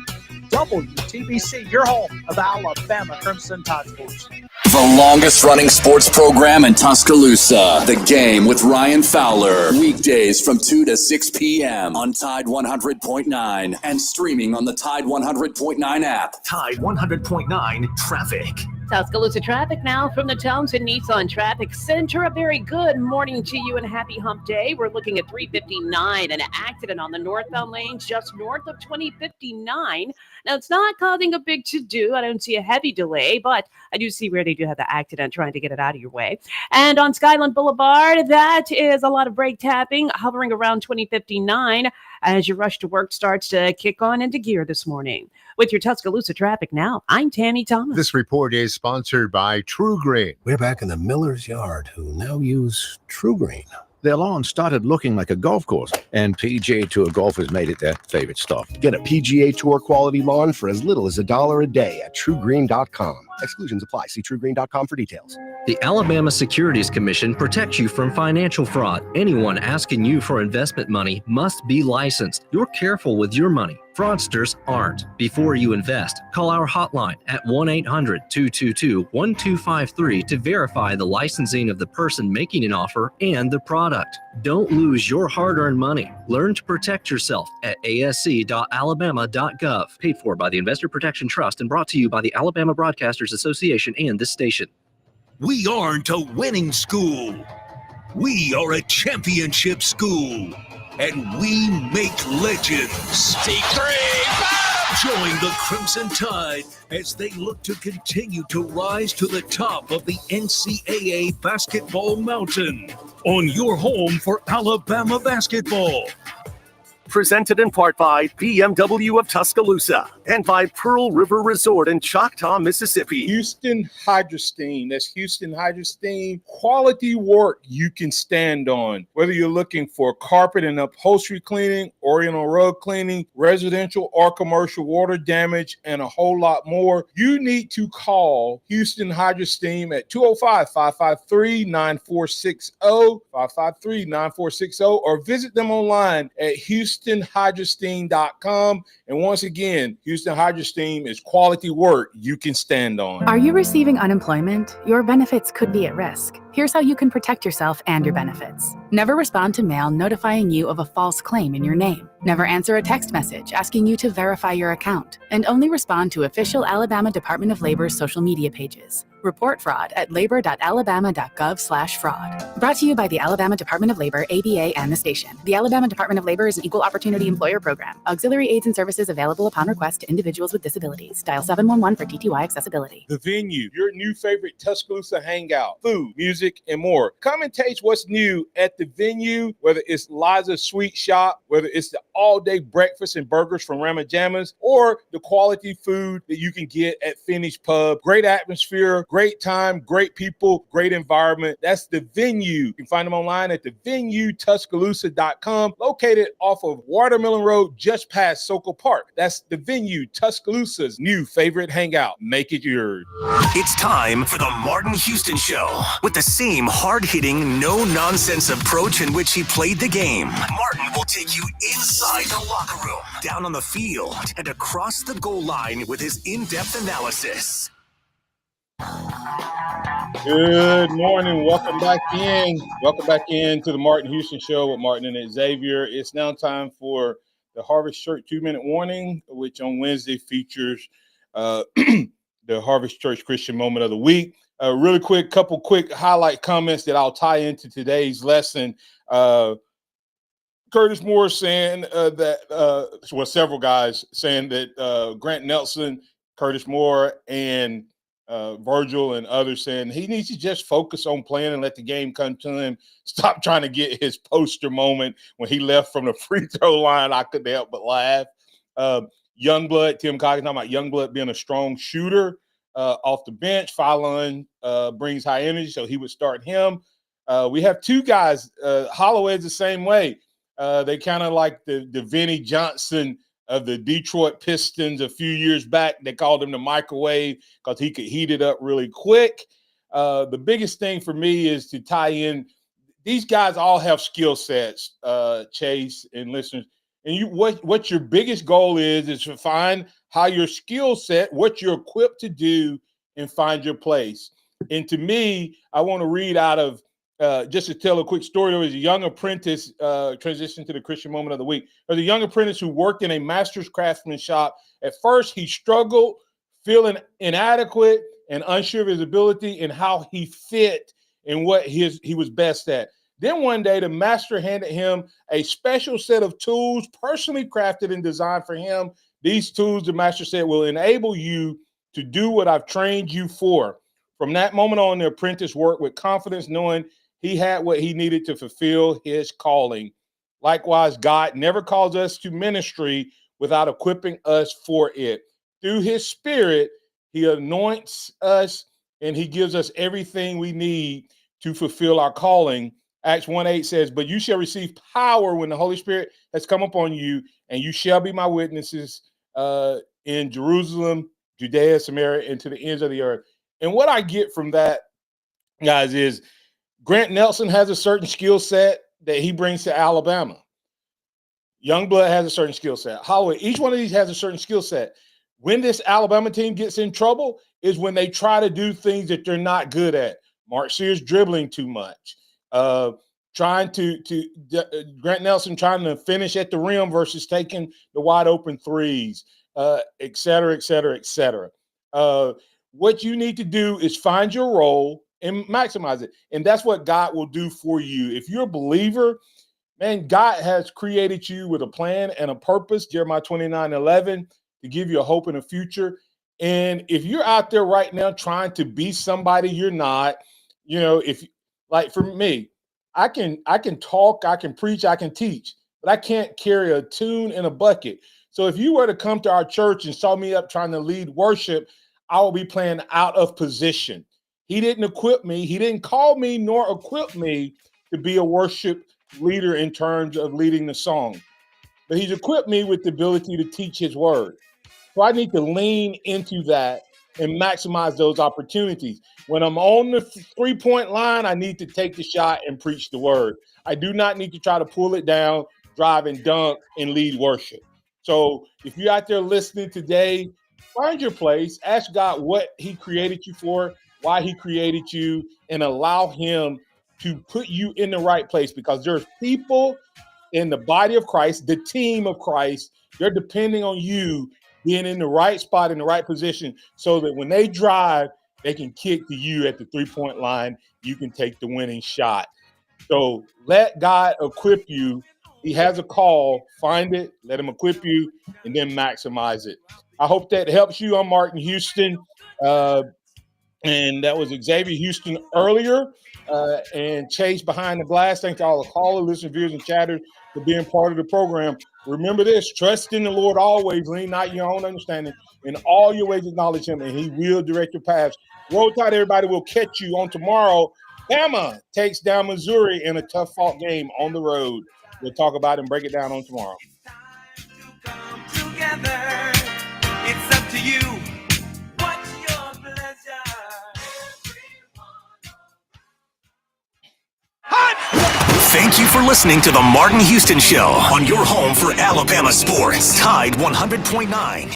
WTBC, your home of Alabama Crimson Tide Sports. The longest running sports program in Tuscaloosa. The Game with Ryan Fowler. Weekdays from 2 to 6 p.m. on Tide 100.9 and streaming on the Tide 100.9 app. Tide 100.9 traffic. Tuscaloosa traffic now from the Townsend Nissan Traffic Center. A very good morning to you and happy hump day. We're looking at 359, an accident on the northbound lanes just north of 2059. Now, it's not causing a big to-do. I don't see a heavy delay, but I do see where they do have the accident trying to get it out of your way. And on Skyland Boulevard, that is a lot of brake tapping hovering around 2059 as your rush to work starts to kick on into gear this morning. With your Tuscaloosa traffic now, I'm Tammy Thomas. This report is sponsored by True Green. We're back in the miller's yard who now use True Green. Their lawn started looking like a golf course, and PGA Tour golfers made it their favorite stuff. Get a PGA Tour quality lawn for as little as $1 a day at TrueGreen.com. Exclusions apply. See TrueGreen.com for details. The Alabama Securities Commission protects you from financial fraud. Anyone asking you for investment money must be licensed. You're careful with your money. Fraudsters aren't. Before you invest, call our hotline at 1-800-222-1253 to verify the licensing of the person making an offer and the product. Don't lose your hard-earned money. Learn to protect yourself at asc.alabama.gov. Paid for by the Investor Protection Trust and brought to you by the Alabama Broadcasters Association and this station. We aren't a winning school. We are a championship school. And we make legends. Join the Crimson Tide as they look to continue to rise to the top of the NCAA basketball mountain on your home for Alabama basketball. Presented in part by BMW of Tuscaloosa and by Pearl River Resort in Choctaw, Mississippi. Houston Hydrosteam. That's Houston Hydrosteam. Quality work you can stand on. Whether you're looking for carpet and upholstery cleaning, oriental rug cleaning, residential or commercial water damage, and a whole lot more, you need to call Houston Hydrosteam at 205-553-9460, 553-9460, or visit them online at HoustonHydrosteam.com. And once again, Houston Hydrosteam is quality work you can stand on. Are you receiving unemployment? Your benefits could be at risk. Here's how you can protect yourself and your benefits. Never respond to mail notifying you of a false claim in your name. Never answer a text message asking you to verify your account. And only respond to official Alabama Department of Labor's social media pages. Report fraud at labor.alabama.gov/fraud. Brought to you by the Alabama Department of Labor, ABA, and the station. The Alabama Department of Labor is an equal opportunity employer program. Auxiliary aids and services available upon request to individuals with disabilities. Dial 711 for TTY accessibility. The Venue, your new favorite Tuscaloosa hangout. Food, music, and more. Come and taste what's new at the Venue, whether it's Liza's Sweet Shop, whether it's the all-day breakfast and burgers from Rama Jammas, or the quality food that you can get at Finish Pub. Great atmosphere, great time, great people, great environment. That's the Venue. You can find them online at thevenuetuscaloosa.com, located off of Watermelon Road, just past Sokol Park. That's the Venue, Tuscaloosa's new favorite hangout. Make it yours. It's time for the Martin Houston Show. With the same hard-hitting, no-nonsense approach in which he played the game, Martin will take you inside the locker room, down on the field, and across the goal line with his in-depth analysis. Good morning. Welcome back in. Welcome back in to the Martin Houston Show with Martin and Xavier. It's now time for the Harvest Church 2-minute warning, which on Wednesday features the Harvest Church Christian Moment of the Week. Really quick, couple quick highlight comments that I'll tie into today's lesson. Curtis Moore saying several guys saying that Grant Nelson, Curtis Moore, and Virgil and others saying he needs to just focus on playing and let the game come to him. Stop trying to get his poster moment when he left from the free throw line. I couldn't help but laugh. Youngblood, Tim Coggins talking about Youngblood being a strong shooter off the bench. Fallon brings high energy, so he would start him. We have two guys. Holloway's the same way. They kind of like the Vinnie Johnson of the Detroit Pistons a few years back. They called him the microwave because he could heat it up really quick. The biggest thing for me is to tie in. These guys all have skill sets, Chase and listeners. And what your biggest goal is to find how your skill set, what you're equipped to do, and find your place. And to me, I want to read out of just to tell a quick story. There was a young apprentice transition to the Christian Moment of the Week. There's a young apprentice who worked in a master's craftsman shop. At first, he struggled, feeling inadequate, and unsure of his ability and how he fit and what he was best at. Then one day, the master handed him a special set of tools personally crafted and designed for him. These tools, the master said, will enable you to do what I've trained you for. From that moment on, the apprentice worked with confidence, knowing he had what he needed to fulfill his calling. Likewise, God never calls us to ministry without equipping us for it. Through his spirit, he anoints us and he gives us everything we need to fulfill our calling. Acts 1:8 says, but you shall receive power when the Holy Spirit has come upon you, and you shall be my witnesses in Jerusalem, Judea, Samaria, and to the ends of the earth. And what I get from that, guys, is Grant Nelson has a certain skill set that he brings to Alabama. Youngblood has a certain skill set. Holloway, each one of these has a certain skill set. When this Alabama team gets in trouble is when they try to do things that they're not good at. Mark Sears dribbling too much. Grant Nelson trying to finish at the rim versus taking the wide open threes, et cetera, et cetera, et cetera. What you need to do is find your role and maximize it. And that's what God will do for you. If you're a believer, man, God has created you with a plan and a purpose, Jeremiah 29:11, to give you a hope in the future. And if you're out there right now trying to be somebody you're not, if like for me, I can talk, I can preach, I can teach, but I can't carry a tune in a bucket. So if you were to come to our church and saw me up trying to lead worship, I will be playing out of position. He didn't equip me. He didn't call me nor equip me to be a worship leader in terms of leading the song, but he's equipped me with the ability to teach his word. So I need to lean into that and maximize those opportunities. When I'm on the three-point line, I need to take the shot and preach the word. I do not need to try to pull it down, drive and dunk, and lead worship. So if you're out there listening today, find your place, ask God what he created you for, why he created you, and allow him to put you in the right place, because there's people in the body of Christ, the team of Christ, they're depending on you being in the right spot, in the right position, so that when they drive, they can kick to you at the three-point line. You can take the winning shot. So let God equip you. He has a call. Find it, let him equip you, and then maximize it. I hope that helps you. I'm Martin Houston, and that was Xavier Houston earlier, and Chase behind the glass. Thank all the callers, listeners, viewers, and chatters for being part of the program. Remember this: trust in the Lord always, lean not your own understanding. In all your ways acknowledge him, and he will direct your paths. Roll Tide, everybody. Will catch you on tomorrow. Bama takes down Missouri in a tough-fought game on the road. We'll talk about it and break it down on tomorrow. Together, it's up to you. What's your pleasure? Thank you for listening to the Martin Houston Show on your home for Alabama sports. Tide 100.9.